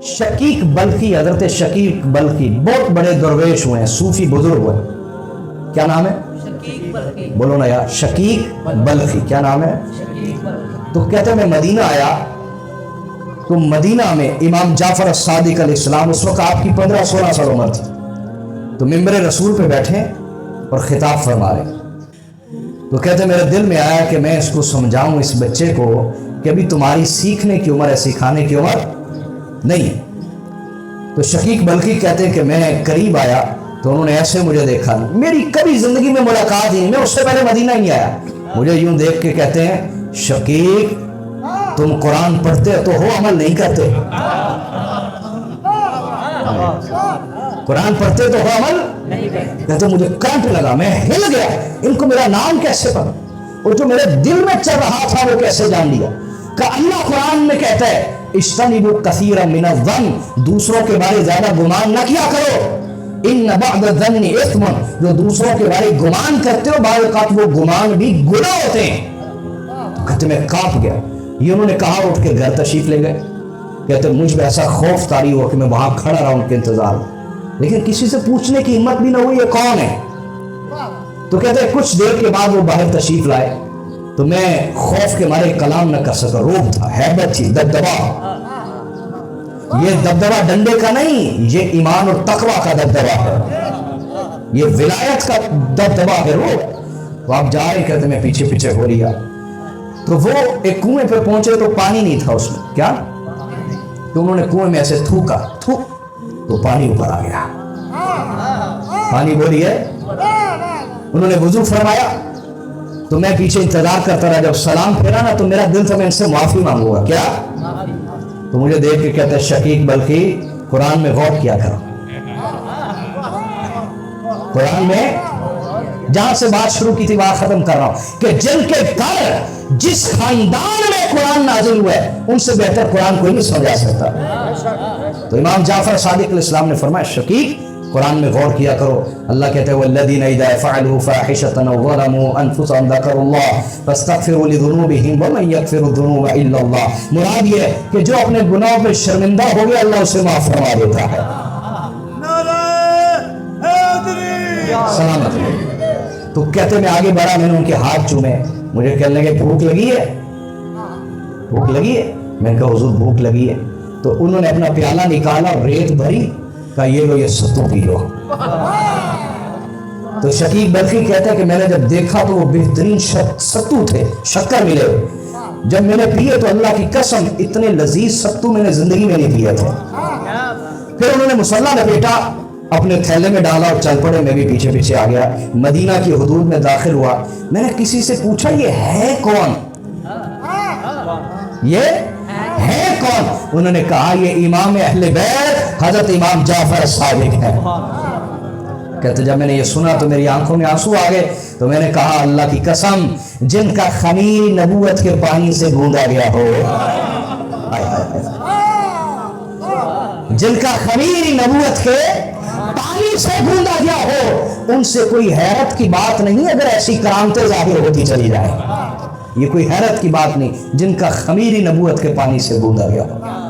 शकीक बल्खी, हजरत शकीक बल्खी बहुत बड़े दरवेश हुए हैं, सूफी बुजुर्ग हुए। क्या नाम है? बोलो ना यार, शकीक बल्खी। क्या नाम है? तो कहते हैं मैं मदीना आया, तो मदीना में इमाम जाफर सादिक अलैहिस्सलाम, उस वक्त आपकी 15-16 साल उम्र थी, तो मिंबर रसूल पे बैठे और खिताब फरमा रहे। तो कहते मेरे दिल में आया कि मैं इसको समझाऊं, इस बच्चे को, कि अभी तुम्हारी सीखने की उम्र है, सिखाने की उम्र नहीं है। तो शकीक बल्कि कहते हैं कि मैं करीब आया तो उन्होंने ऐसे मुझे देखा, मेरी कभी जिंदगी में मुलाकात ही नहीं, मैं उससे पहले मदीना ही नहीं आया। मुझे यूं देख के कहते हैं शकीक तुम कुरान पढ़ते तो हो, अमल नहीं करते। कुरान पढ़ते तो हो, अमल नहीं करते। कहते मुझे करंट लगा, मैं हिल गया, इनको मेरा नाम कैसे पता, और जो मेरे दिल में चल रहा था वो कैसे जान लिया। कि अल्लाह कुरान में कहता है इज्तनिबू कसीरन मिनज़्ज़न, दूसरों के बारे ज्यादा गुमान ना किया करो। इन्न बअद-ज़न्नि इस्मुन, जो दूसरों के बारे गुमान करते हो बार औक़ात वो गुमान भी गुनाह होते हैं। तो कहते मैं कांप गया। ये उन्होंने कहा, उठ के घर तशरीफ ले गए। कहते मुझ में ऐसा खौफ तारी हुआ कि मैं वहां खड़ा रहा उनके इंतजार में, लेकिन किसी से पूछने की हिम्मत भी ना हुई ये कौन है। तो कहते कुछ देर के बाद वो बाहर तशरीफ लाए, तो मैं खौफ के मारे कलाम न कर सका, रोब था, हैबत थी, दबदबा। ये दबदबा डंडे का नहीं, ये ईमान और तकवा का दबदबा है, ये विलायत का दबदबा है। रोब तो आप जा रहे, कहते मैं पीछे पीछे हो लिया। तो वो एक कुएं पे पहुंचे तो पानी नहीं था उसमें, क्या, तो उन्होंने कुएं में ऐसे थूका, थूक तो पानी ऊपर आ गया। पानी बोलिए, उन्होंने वुजू फरमाया, तो मैं पीछे इंतजार करता रहा। जब सलाम फेरा ना तो मेरा दिल था मैं इनसे माफी मांगूंगा, क्या। तो मुझे देख के कहते शकीक बल्कि कुरान में गौर किया करो। कुरान में जहां से बात शुरू की थी वहां खत्म कर रहा हूं कि जिनके घर जिस खानदान में कुरान नाजिल हुआ है उनसे बेहतर कुरान कोई नहीं समझा सकता। तो इमाम जाफर सादिक अलैहिस्सलाम ने फरमाया शकीक कुरान में गौर किया करो। अल्लाह कहते हैं वल्लज़ीना इज़ा फ़अलू फ़ाहिशतन अव ज़लमू अनफुसहुम ज़करुल्लाह फ़स्तग़फ़िरू लिज़ुनूबिहिम वमन यग़फ़िरुज़्ज़ुनूब इल्ला अल्लाह। मुराद ये है कि जो अपने गुनाहों पे शर्मिंदा हो गया अल्लाह उसे माफ फरमा देता है। सलामत। तो कहते मैं आगे बढ़ा, मैंने उनके हाथ चूमे, मुझे कहने लगे भूख लगी है, भूख लगी है। मैंने कहा हुजूर भूख लगी है। तो उन्होंने अपना प्याला निकाला, रेत भरी, कहा ये लो, ये सत्तू पी लो। तो शकीक बल्कि कहता है कि मैंने जब देखा तो वो बेहतरीन सत्तू थे, शक्कर मिले। जब मैंने पिए तो अल्लाह की कसम इतने लजीज सत्तू मैंने जिंदगी में नहीं पिए थे। फिर उन्होंने मुसल्ला लपेटा, अपने थैले में डाला और चल पड़े। मैं भी पीछे पीछे आ गया, मदीना की हुदूद में दाखिल हुआ। मैंने किसी से पूछा ये है कौन, ये है कौन। उन्होंने कहा ये इमाम अहले बैत हजरत इमाम जाफर सादिक है। कहते जब मैंने ये सुना तो मेरी आंखों में आंसू आ गए। तो मैंने कहा अल्लाह की कसम जिनका खमीर नबूवत के पानी से गूंदा गया हो, जिनका खमीर नबूवत के पानी से गूंदा गया हो, उनसे कोई हैरत की बात नहीं अगर ऐसी करामतें जाहिर होती चली जाए। ये कोई हैरत की बात नहीं, जिनका खमीर नबूवत के पानी से गूंदा गया हो।